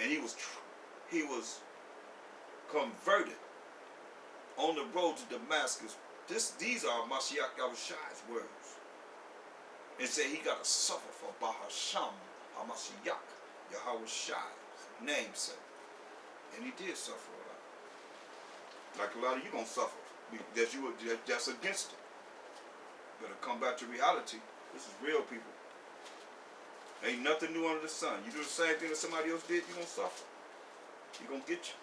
and he was converted on the road to Damascus. These are Mashayach Yahawashi's words. And said he got to suffer for Bahasham HaMashayach Yahawashi's namesake. And he did suffer a lot. Like a lot of you gonna suffer. That's against it. Better come back to reality. This is real, people. Ain't nothing new under the sun. You do the same thing that somebody else did, you're gonna suffer. You're gonna get you.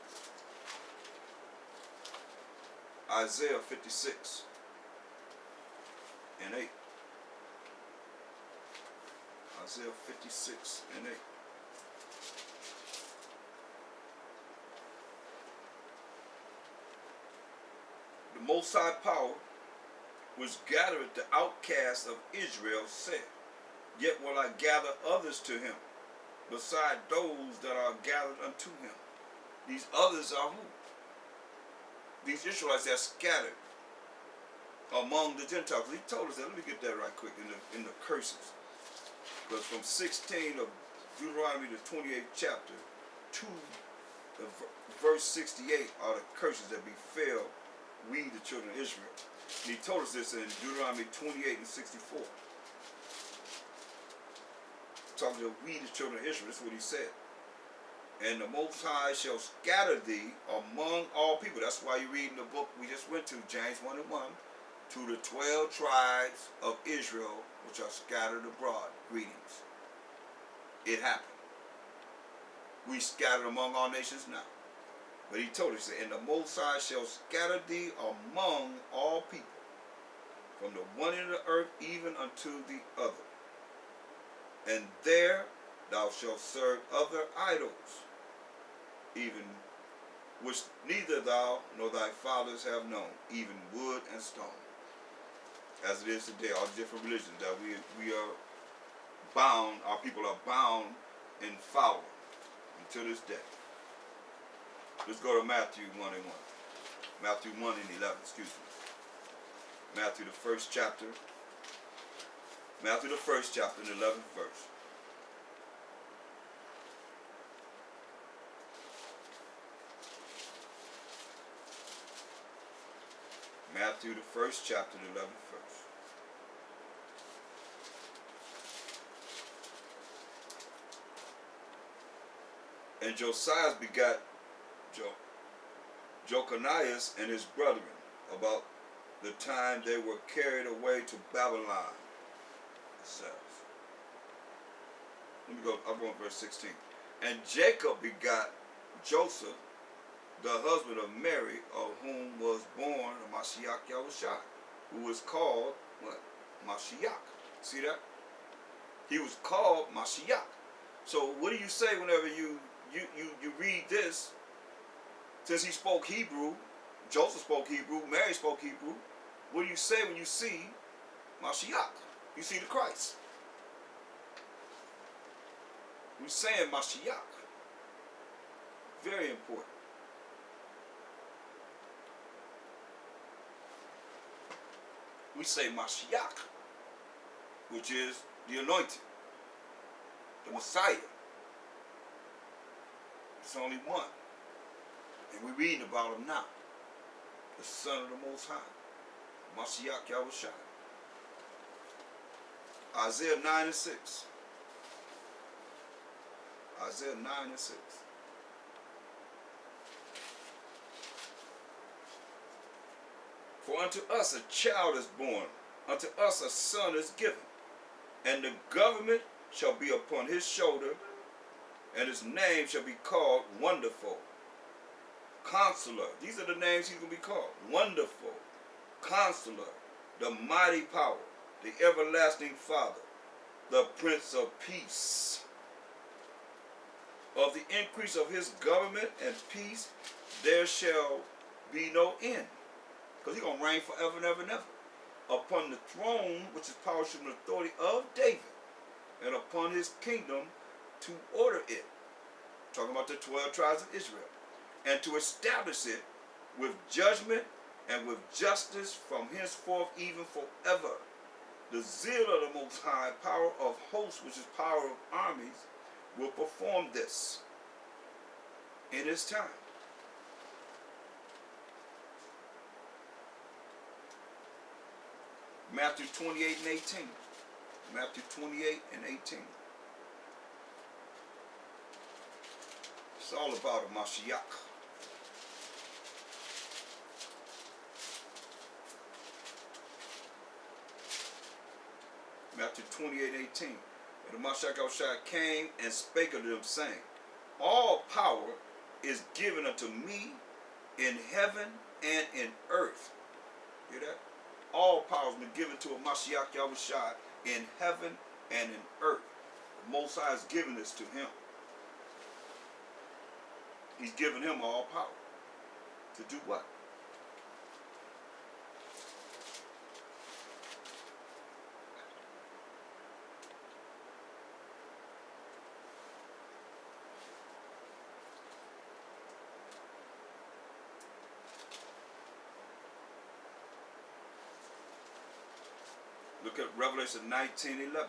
Isaiah 56 and 8. Isaiah 56 and 8. The Most High Power, which gathereth the outcasts of Israel, said, Yet will I gather others to him, beside those that are gathered unto him. These others are who? These Israelites that are scattered among the Gentiles. He told us that. Let me get that right quick in the curses. Because from 16 of Deuteronomy, the 28th chapter, to the verse 68 are the curses that befell we, the children of Israel. And he told us this in Deuteronomy 28 and 64. Talking to we, the children of Israel, that's what he said. And the Most High shall scatter thee among all people. That's why you're reading the book we just went to, James 1 and 1, to the 12 tribes of Israel, which are scattered abroad. Greetings. It happened. We scattered among all nations now. But he told us, and the Most High shall scatter thee among all people, from the one end of the earth even unto the other. And there thou shalt serve other idols, even which neither thou nor thy fathers have known, even wood and stone. As it is today, all different religions that we are bound, our people are bound in following until this day. Let's go to Matthew 1 and 1. Matthew 1 and 11, excuse me. Matthew the first chapter. Matthew the first chapter and 11th verse. Matthew the first chapter and 11th verse. And Josiah begot Jeconias and his brethren about the time they were carried away to Babylon. It says. Let me go, I'm going to verse 16. And Jacob begot Joseph, the husband of Mary, of whom was born Mashayach Yahawashi, who was called what? Mashayach. See that? He was called Mashayach. So what do you say whenever you read this? Since he spoke Hebrew, Joseph spoke Hebrew, Mary spoke Hebrew, what do you say when you see Mashayach? You see the Christ. We're saying Mashayach. Very important. We say Mashayach, which is the anointed, the Messiah. It's only one. And we're reading about him now. The Son of the Most High. Mashayach Yahawashi. Isaiah 9 and 6. Isaiah 9 and 6. For unto us a child is born, unto us a son is given, and the government shall be upon his shoulder, and his name shall be called Wonderful, Counselor. These are the names he's going to be called. Wonderful, Counselor, the Mighty Power, the Everlasting Father, the Prince of Peace. Of the increase of his government and peace there shall be no end. Because he's going to reign forever and ever and ever. Upon the throne, which is power and authority of David, and upon his kingdom to order it. Talking about the 12 tribes of Israel. And to establish it with judgment and with justice from henceforth even forever. The zeal of the Most High, power of hosts, which is power of armies, will perform this. in his time. Matthew 28 and 18. Matthew 28 and 18. It's all about a Mashayach. Matthew 28 and 18. And the Mashayach came and spake unto them, saying, all power is given unto me in heaven and in earth. Hear that? All power has been given to a Mashayach Yahawashi in heaven and in earth. The Most High has given this to him. He's given him all power. To do what? Look at Revelation 19:11.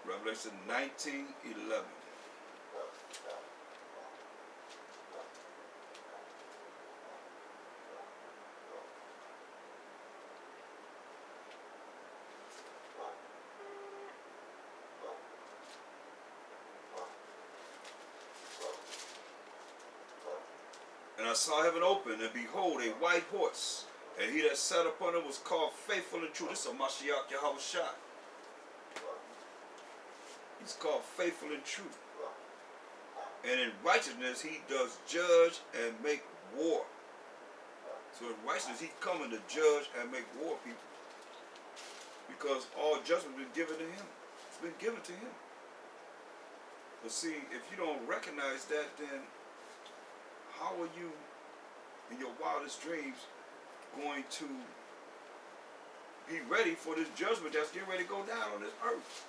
Revelation 19:11. And I saw heaven open, and behold, a white horse, and he that sat upon it was called Faithful and True. This is a Mashayach Yahawashi. He's called Faithful and True. And in righteousness he does judge and make war. So in righteousness he's coming to judge and make war, people. Because all judgment has been given to him. It's been given to him. But see, if you don't recognize that, then how are you, in your wildest dreams, going to be ready for this judgment that's getting ready to go down on this earth?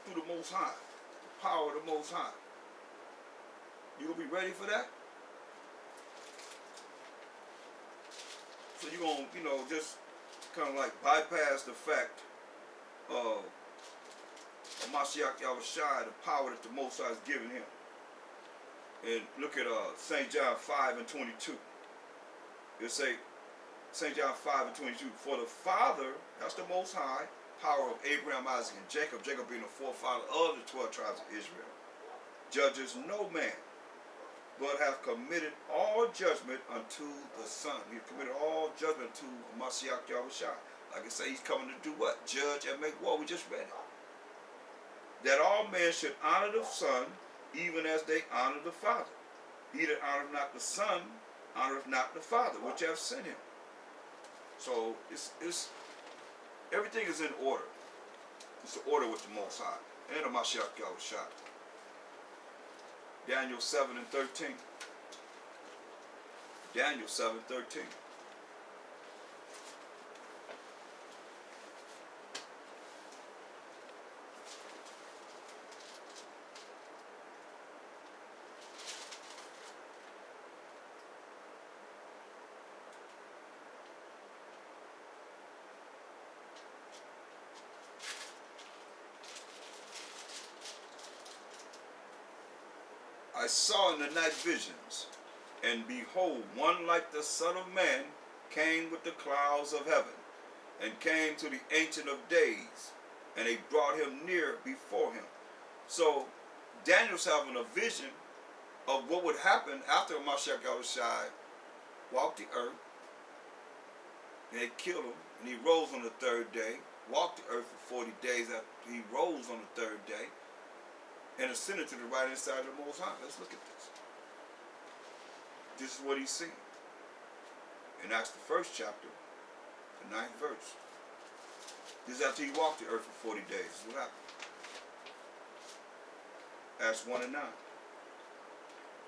Through the Most High, the power of the Most High. You gonna be ready for that? So you gonna, just kind of like bypass the fact of Mashayach Yahawashi, the power that the Most High has given him. And look at St. John 5 and 22. It'll say, St. John 5 and 22, for the Father, that's the Most High, power of Abraham, Isaac, and Jacob, Jacob being the forefather of the 12 tribes of Israel, judges no man, but have committed all judgment unto the Son. He has committed all judgment to Mashayach Yahawashi. Like I say, he's coming to do what? Judge and make war. We just read it. That all men should honor the Son, even as they honor the Father. He that honoreth not the Son, honoreth not the Father, which hath sent him. So it's everything is in order. It's the order with the Most High and the Mashayach Yahawashi. Daniel 7 and 13. Daniel 7:13. I saw in the night visions, and behold, one like the Son of Man came with the clouds of heaven, and came to the Ancient of Days, and they brought him near before him. So Daniel's having a vision of what would happen after Mashayach Yahawashi walked the earth, and they killed him, and he rose on the third day, walked the earth for 40 days after he rose on the third day, and ascended to the right hand side of the Most High. Let's look at this. This is what he's seeing. In Acts the 1st chapter, the 9th verse. This is after he walked the earth for 40 days. This is what happened. Acts 1 and 9.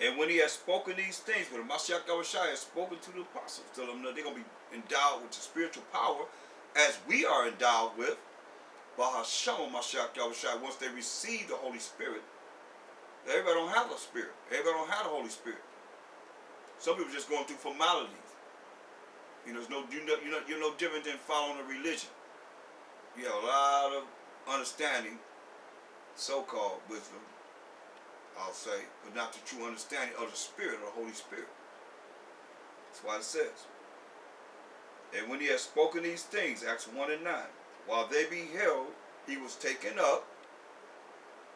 And when he has spoken these things, when the Mashayach Yahawashi has spoken to the apostles, tell them that they're going to be endowed with the spiritual power as we are endowed with, Bahasham Mashayach Yahawashi, once they receive the Holy Spirit. Everybody don't have a spirit. Everybody don't have the Holy Spirit. Some people just going through formalities. You know, you're no different than following a religion. You have a lot of understanding, so-called wisdom, I'll say, but not the true understanding of the Spirit, or the Holy Spirit. That's why it says, and when he had spoken these things, Acts 1 and 9, while they beheld, he was taken up,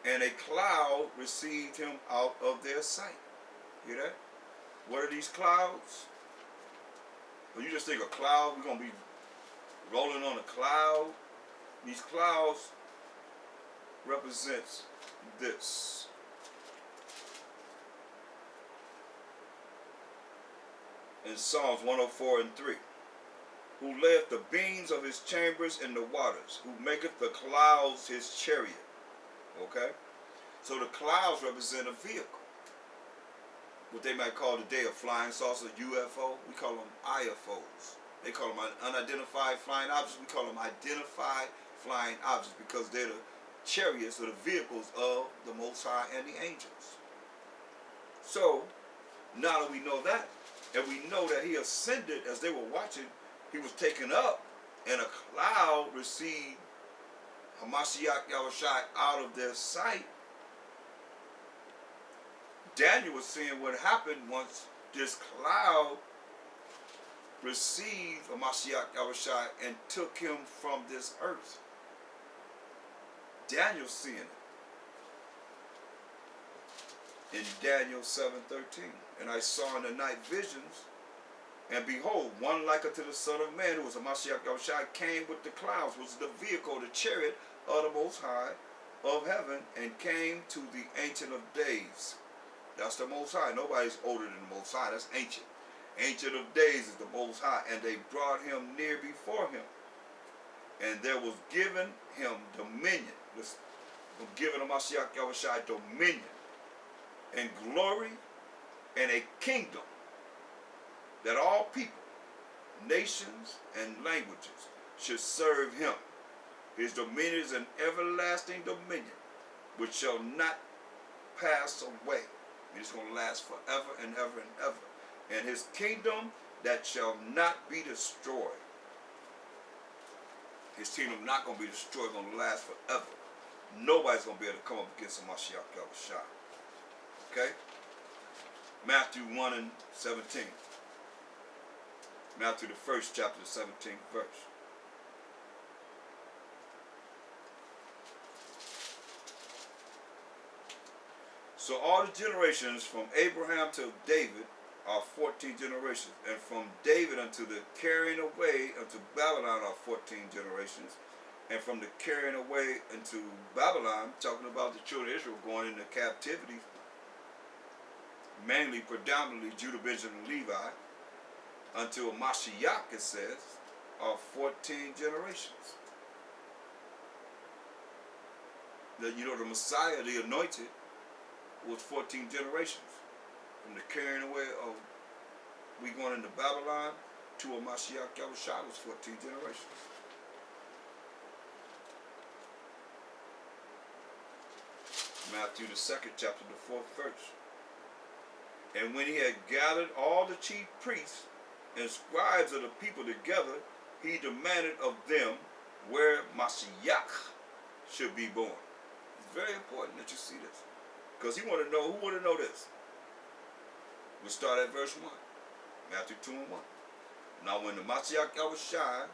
and a cloud received him out of their sight. Hear that? What are these clouds? Well, you just think a cloud, we're going to be rolling on a cloud. These clouds represents this. In Psalms 104 and 3. Who layeth the beams of his chambers in the waters, who maketh the clouds his chariot. Okay? So the clouds represent a vehicle. What they might call today a flying saucer, UFO. We call them IFOs. They call them unidentified flying objects. We call them identified flying objects because they're the chariots or the vehicles of the Most High and the angels. So, now that we know that, and we know that he ascended as they were watching, he was taken up, and a cloud received Mashayach Yahawashi out of their sight. Daniel was seeing what happened once this cloud received Mashayach Yahawashi and took him from this earth. Daniel's seeing it. In Daniel 7:13, and I saw in the night visions, and behold, one like unto the Son of Man, who was a Mashayach Yahawashi, came with the clouds, was the vehicle, the chariot of the Most High of heaven, and came to the Ancient of Days. That's the Most High. Nobody's older than the Most High. That's ancient. Ancient of Days is the Most High, and they brought him near before him. And there was given him dominion. Given a Mashayach Yahawashi dominion and glory and a kingdom, that all people, nations, and languages should serve him. His dominion is an everlasting dominion, which shall not pass away. It's going to last forever and ever and ever. And his kingdom that shall not be destroyed. His kingdom not going to be destroyed, going to last forever. Nobody's going to be able to come up against Mashayach Yahawashi. Okay? Matthew 1 and 17. Matthew the first chapter, the 17th verse. So all the generations from Abraham to David are 14 generations, and from David unto the carrying away unto Babylon are 14 generations, and from the carrying away into Babylon, talking about the children of Israel going into captivity, mainly predominantly Judah, Benjamin, and Levi, until Mashayach, it says, are 14 generations. That, you know, the Messiah, the anointed, was 14 generations. From the carrying away of we going into Babylon to a Mashayach Yahawashi was 14 generations. Matthew the 2nd chapter, the 4th verse. And when he had gathered all the chief priests and scribes of the people together, he demanded of them where Mashayach should be born. It's very important that you see this, because he want to know, who want to know this? We'll start at verse 1. Matthew 2 and 1. Now when the Mashayach Yahawashi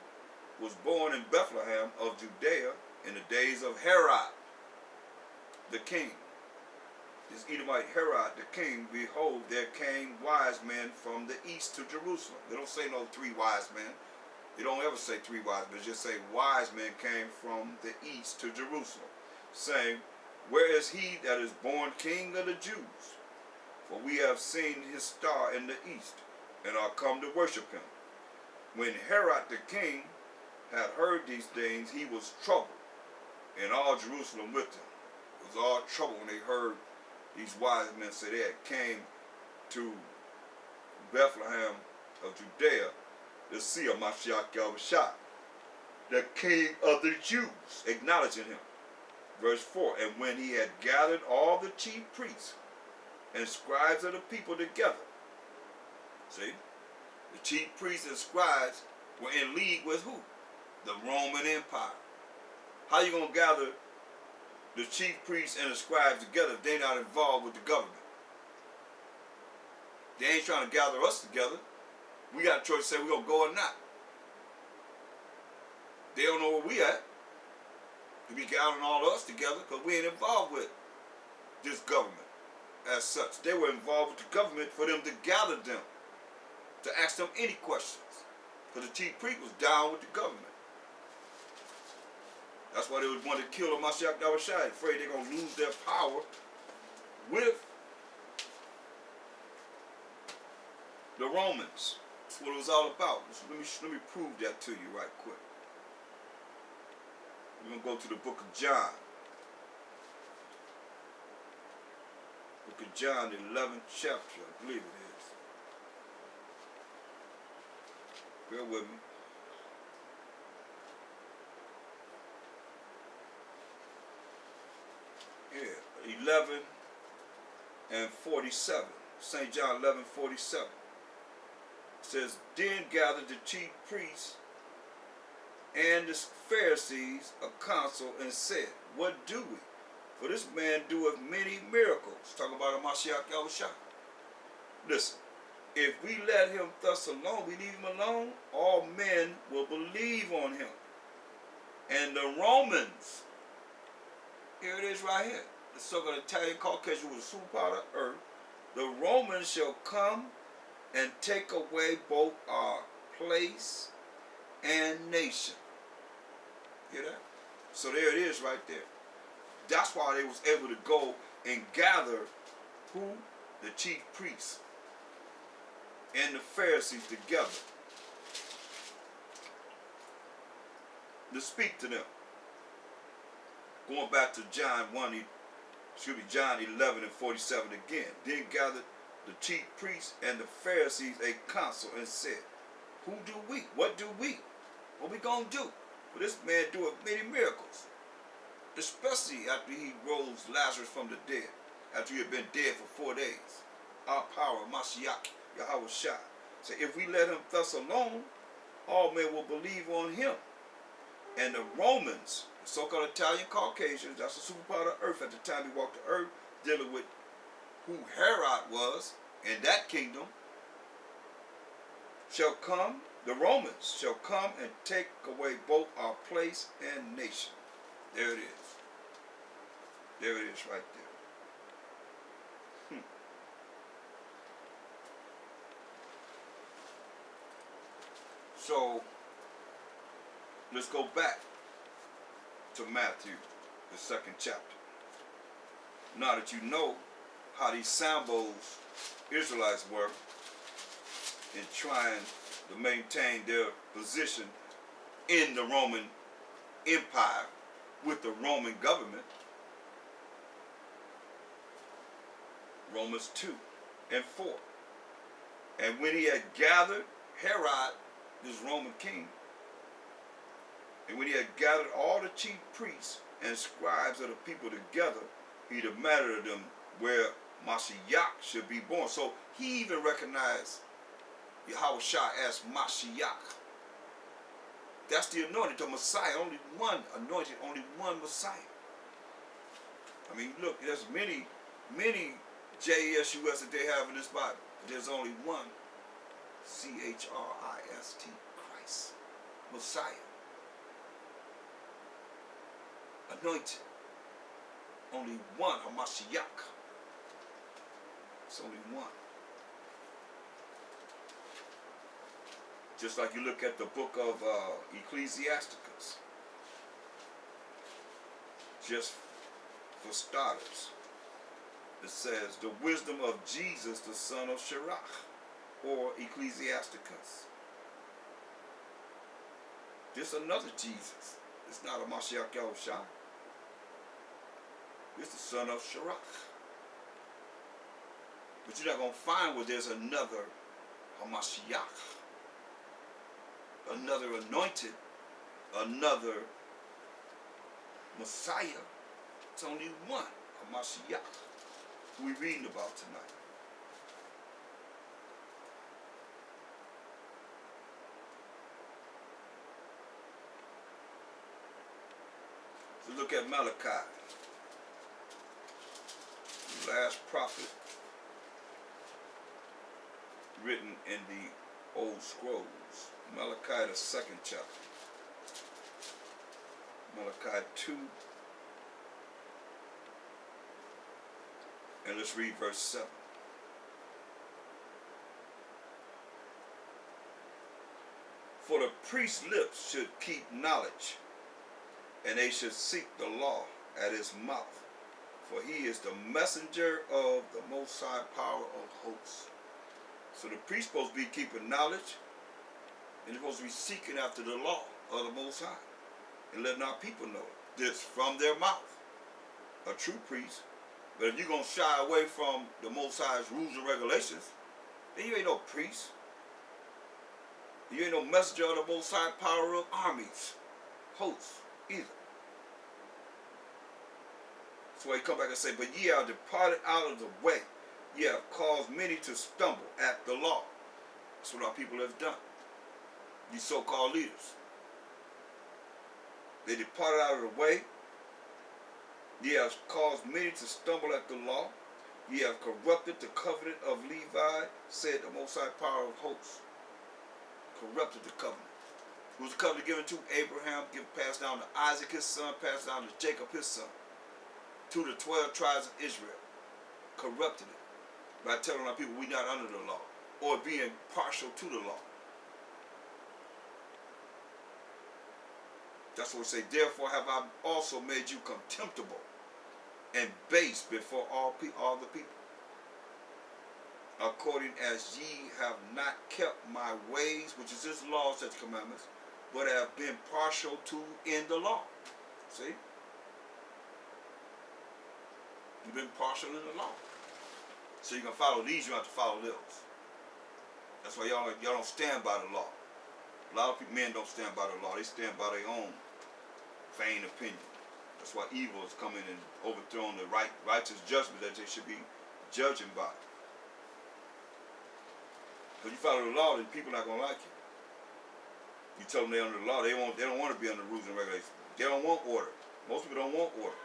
was born in Bethlehem of Judea in the days of Herod the king, this Edomite Herod the king, behold, there came wise men from the east to Jerusalem. They don't say no 3 wise men. They don't ever say 3 wise men. They just say wise men came from the east to Jerusalem, saying, where is he that is born King of the Jews? For we have seen his star in the east, and are come to worship him. When Herod the king had heard these things, he was troubled, and all Jerusalem with him. It was all trouble when they heard these wise men say they had came to Bethlehem of Judea to see a Mashayach Yahawashi, the king of the Jews, acknowledging him. Verse 4, and when he had gathered all the chief priests and scribes of the people together, See? The chief priests and scribes were in league with who? The Roman Empire. How you going to gather the chief priests and the scribes together if they're not involved with the government? They ain't trying to gather us together. We got a choice to say we're going to go or not. They don't know where we at to be gathering all of us together because we ain't involved with this government as such. They were involved with the government for them to gather them, to ask them any questions. Because the chief priest was down with the government. That's why they would want to kill the Mashayach Yahawashi, afraid they're going to lose their power with the Romans. That's what it was all about. So let me prove that to you right quick. We're going to go to the book of John. Book of John, the 11th chapter, I believe it is. Bear with me. Yeah, 11 and 47. St. John 11:47. It says, then gathered the chief priests and the Pharisees a council and said, what do we? For this man doeth many miracles. Talking about a Mashayach Yahawashi. Listen, if we let him thus alone, we leave him alone, all men will believe on him. And the Romans, here it is right here, the so-called Italian Caucasian was a superpower of earth. The Romans shall come and take away both our place and nation. Hear that? So there it is right there. That's why they was able to go and gather who? The chief priests and the Pharisees together to speak to them. Going back to John 11:47 again. Then gathered the chief priests and the Pharisees a council and said, who do we? What do we? What we gonna do? For this man doeth many miracles. Especially after he rose Lazarus from the dead. After he had been dead for 4 days. Our power, Mashayach Yahawashi. So if we let him thus alone, all men will believe on him. And the Romans, the so-called Italian Caucasians, that's the superpower of earth at the time he walked the earth, dealing with who Herod was in that kingdom, shall come, the Romans shall come and take away both our place and nation. There it is. There it is right there. So, let's go back to Matthew, the 2nd chapter. Now that you know how these Sambos Israelites were in trying to maintain their position in the Roman Empire with the Roman government. Romans 2 and 4. And when he had gathered Herod, this Roman king, and when he had gathered all the chief priests and scribes of the people together, he demanded of them where Mashayach should be born. So he even recognized Yahawashi as Mashayach. That's the anointed, the Messiah. Only one anointed, only one Messiah. I mean, look, there's many JESUS that they have in this Bible. But there's only one CHRIST, Christ, Messiah. Anointed. Only one, a Mashayach. It's only one. Just like you look at the book of Ecclesiasticus. Just for starters, it says the wisdom of Jesus, the son of Sirach, or Ecclesiasticus. This another Jesus. It's not a Mashayach Yahawashi. It's the son of Sirach. But you're not going to find where there's another Mashayach. Another anointed, another Messiah. It's only one, a Mashayach, who we're reading about tonight. Look at Malachi, the last prophet written in the old scrolls. Malachi, the second chapter. Malachi 2. And let's read verse 7. For the priest's lips should keep knowledge, and they should seek the law at his mouth. For he is the messenger of the Most High power of hosts. So the priest supposed to be keeping knowledge, and they're supposed to be seeking after the law of the Most High, and letting our people know this from their mouth. A true priest. But if you're going to shy away from the Most High's rules and regulations, then you ain't no priest. You ain't no messenger of the Most High power of armies, hosts, either. That's why he come back and say, but ye are departed out of the way. Ye have caused many to stumble at the law. That's what our people have done. These so-called leaders. They departed out of the way. Ye have caused many to stumble at the law. Ye have corrupted the covenant of Levi, said the Most High power of hosts. Corrupted the covenant. Who's the covenant given to? Abraham, passed down to Isaac his son, passed down to Jacob his son, to the 12 tribes of Israel. Corrupted it by telling our people we're not under the law, or being partial to the law. That's what we say. Therefore have I also made you contemptible and base before all the people, according as ye have not kept my ways, which is his laws, such commandments, but have been partial to in the law. See? You've been partial in the law. So you can follow these, you have to follow those. That's why y'all don't stand by the law. A lot of people, men don't stand by the law. They stand by their own vain opinion. That's why evil is coming and overthrowing the righteous judgment that they should be judging by. If you follow the law, then people are not going to like you. You tell them they're under the law, they don't want to be under rules and regulations. They don't want order. Most people don't want order.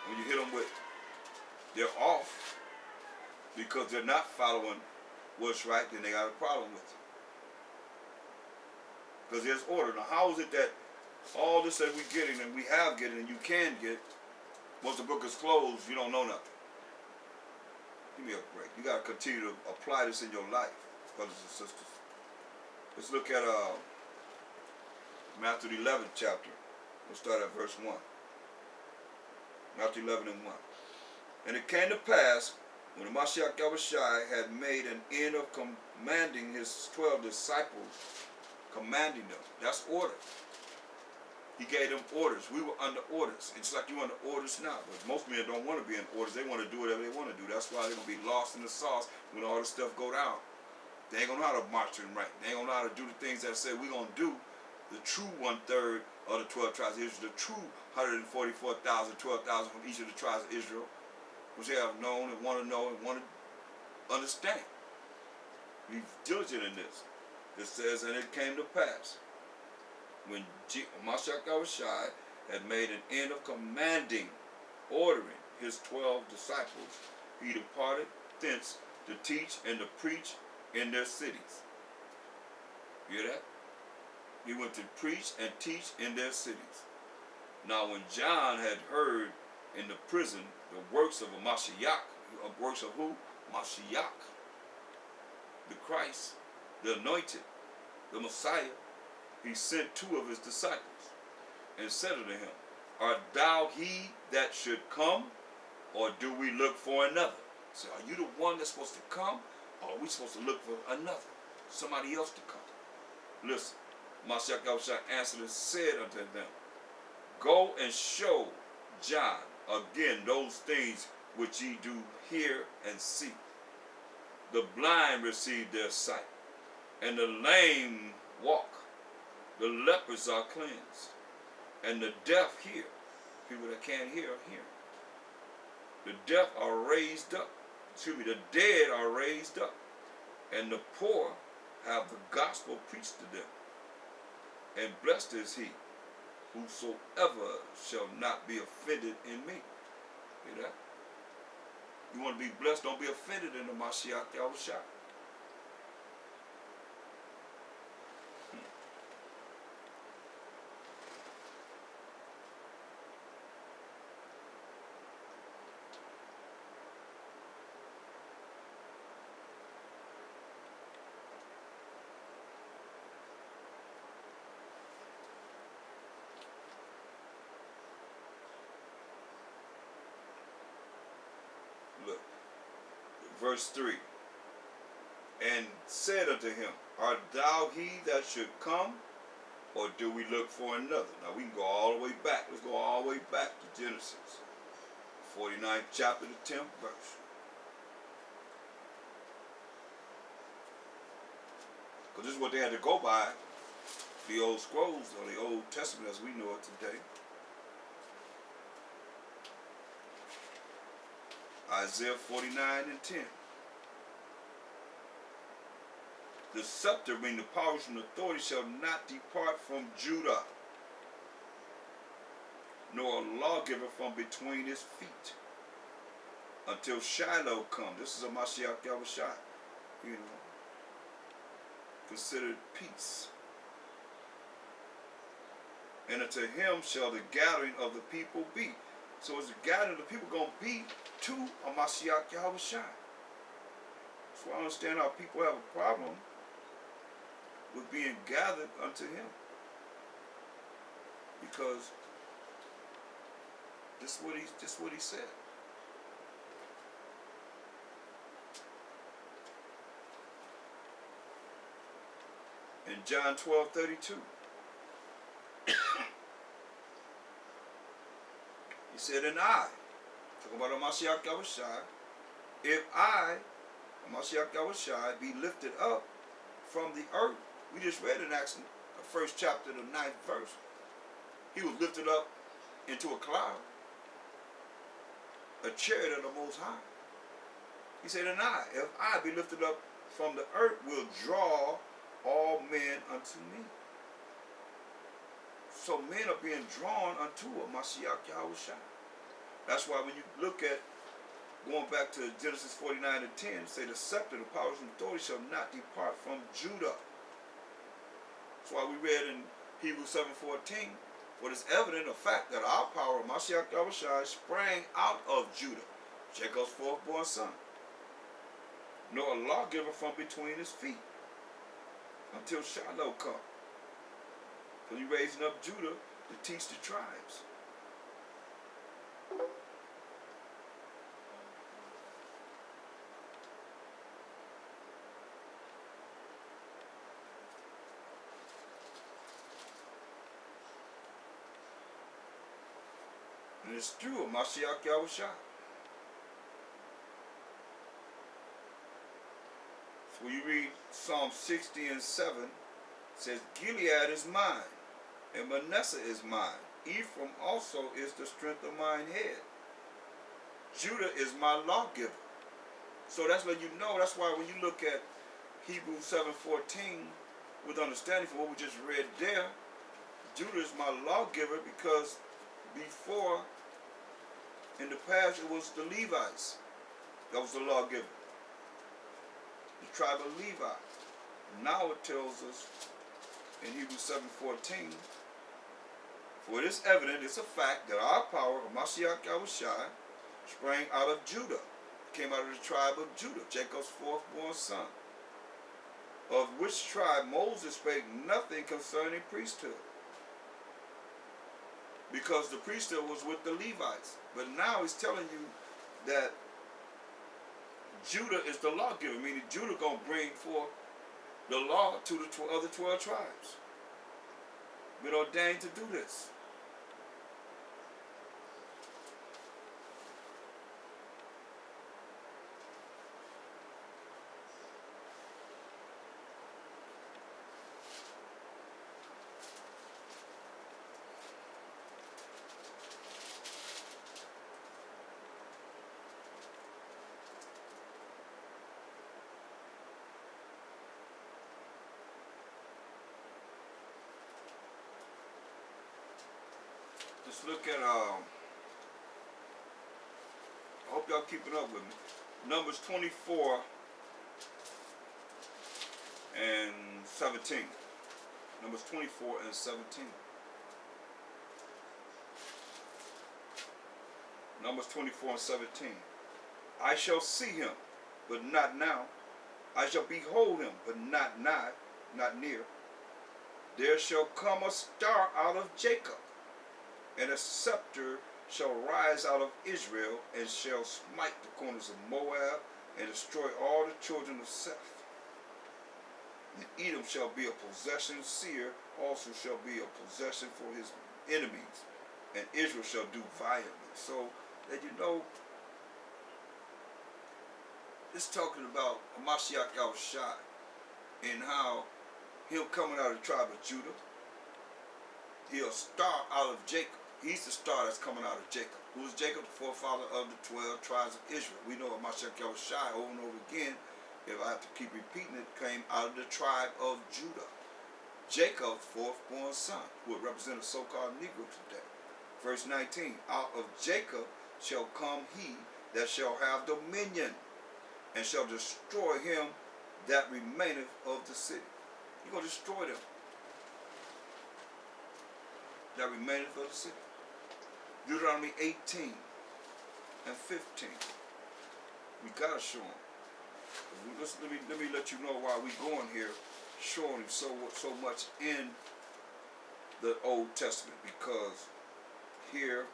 When you hit them with, they're off because they're not following what's right, then they got a problem with it. Because there's order. Now, how is it that all this that we're getting and we have getting and you can get, once the book is closed, you don't know nothing? Give me a break. You got to continue to apply this in your life, brothers and sisters. Let's look at Matthew 11th chapter. We'll start at verse 1. Matthew 11 and 1. And it came to pass, when the Mashayach Yahawashi had made an end of commanding his 12 disciples, commanding them. That's order. He gave them orders. We were under orders. It's like you under orders now. But most men don't want to be in orders. They want to do whatever they want to do. That's why they're going to be lost in the sauce when all this stuff go down. They ain't going to know how to march and right. They ain't going to know how to do the things that say we're going to do. The true 1/3 of the 12 tribes of Israel. The true 144,000, 12,000 from each of the tribes of Israel, which they have known and want to know and want to understand. Be diligent in this. It says, and it came to pass, when Mashayach Yahawashi had made an end of commanding, ordering his 12 disciples, he departed thence to teach and to preach in their cities. You hear that? He went to preach and teach in their cities. Now when John had heard in the prison the works of a Mashayach, works of who? Mashayach, the Christ, the anointed, the Messiah, he sent 2 of his disciples and said unto him, art thou he that should come, or do we look for another? So are you the one that's supposed to come, or are we supposed to look for another, somebody else to come? Listen, Mashayach Yahawashi answered and said unto them, go and show John again those things which ye do hear and see. The blind receive their sight, and the lame walk. The lepers are cleansed, and the deaf hear. People that can't hear are hearing. The deaf are raised up. The dead are raised up, and the poor have the gospel preached to them. And blessed is he whosoever shall not be offended in me. Hear that? You want to be blessed, don't be offended in the Mashayach Yahawashi. Look, verse 3. And said unto him, art thou he that should come, or do we look for another? Now we can go all the way back. Let's go all the way back to Genesis, 49th chapter, the 10th verse. Because this is what they had to go by, the old scrolls, or the Old Testament as we know it today. Isaiah 49 and 10. The scepter, meaning the powers and authority, shall not depart from Judah, nor a lawgiver from between his feet, until Shiloh come. This is a Mashayach Yahawashi, you know, considered peace. And unto him shall the gathering of the people be. So is the gathering of the people going to be to a Mashayach Yahawashi? So I understand how people have a problem with being gathered unto him, because this is what he said. In John 12:32, he said, and I, talking about a Mashayach Yahawashi, if I, a Mashayach Yahawashi, be lifted up from the earth. We just read in Acts, the first chapter, the 9th verse. He was lifted up into a cloud, a chariot of the Most High. He said, and I, if I be lifted up from the earth, will draw all men unto me. So men are being drawn unto a Mashayach Yahawashi. That's why when you look at, going back to Genesis 49 and 10, say the scepter, the powers and authority shall not depart from Judah. That's why we read in Hebrews 7:14, what is evident, the fact that our power, Mashayach Yahawashi, sprang out of Judah, Jacob's fourthborn son, nor a lawgiver from between his feet, until Shiloh come. So he's raising up Judah to teach the tribes. And it's true of Mashayach Yahawashi. So when you read Psalm 60 and 7, it says, Gilead is mine, and Manasseh is mine. Ephraim also is the strength of mine head. Judah is my lawgiver. So that's what you know. That's why when you look at Hebrews 7:14 with understanding for what we just read there, Judah is my lawgiver, because before, in the past, it was the Levites that was the lawgiver, the tribe of Levi. Now it tells us in Hebrews 7:14, for it is evident, it's a fact, that our power of Mashayach Yahawashi sprang out of Judah, came out of the tribe of Judah, Jacob's fourthborn son, of which tribe Moses spake nothing concerning priesthood, because the priesthood was with the Levites. But now he's telling you that Judah is the lawgiver, meaning Judah going to bring forth the law to the other 12 tribes. Been ordained to do this. Let's look at I hope y'all keeping up with me. Numbers 24 and 17. Numbers 24 and 17. Numbers 24 and 17. I shall see him, but not now. I shall behold him, but not nigh, not near. There shall come a star out of Jacob, and a scepter shall rise out of Israel, and shall smite the corners of Moab, and destroy all the children of Seth. And Edom shall be a possession, Seir also shall be a possession for his enemies, and Israel shall do violently. So that you know, it's talking about Mashayach Yahawashi and how him coming out of the tribe of Judah, he'll start out of Jacob. He's the star that's coming out of Jacob. Who's Jacob? The forefather of the 12 tribes of Israel. We know Mashayach Yahawashi over and over again, if I have to keep repeating it, came out of the tribe of Judah. Jacob's fourth-born son, who would represent a so-called Negro today. Verse 19, out of Jacob shall come he that shall have dominion, and shall destroy him that remaineth of the city. You're going to destroy them that remaineth of the city. Deuteronomy 18 and 15. We got to show him. Let me let you know why we going here, showing him so much in the Old Testament, because here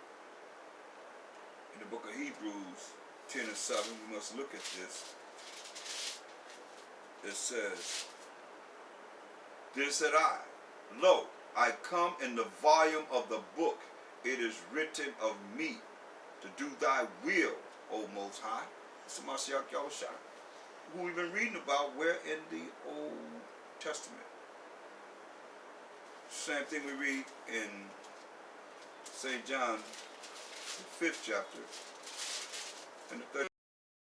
in the book of Hebrews 10 and 7, we must look at this. It says, this said I, lo, I come in the volume of the book. It is written of me to do thy will, O Most High. It's Mashayach Yahawashi, who we've been reading about where in the Old Testament. Same thing we read in St. John, the 5th chapter, and the 3rd.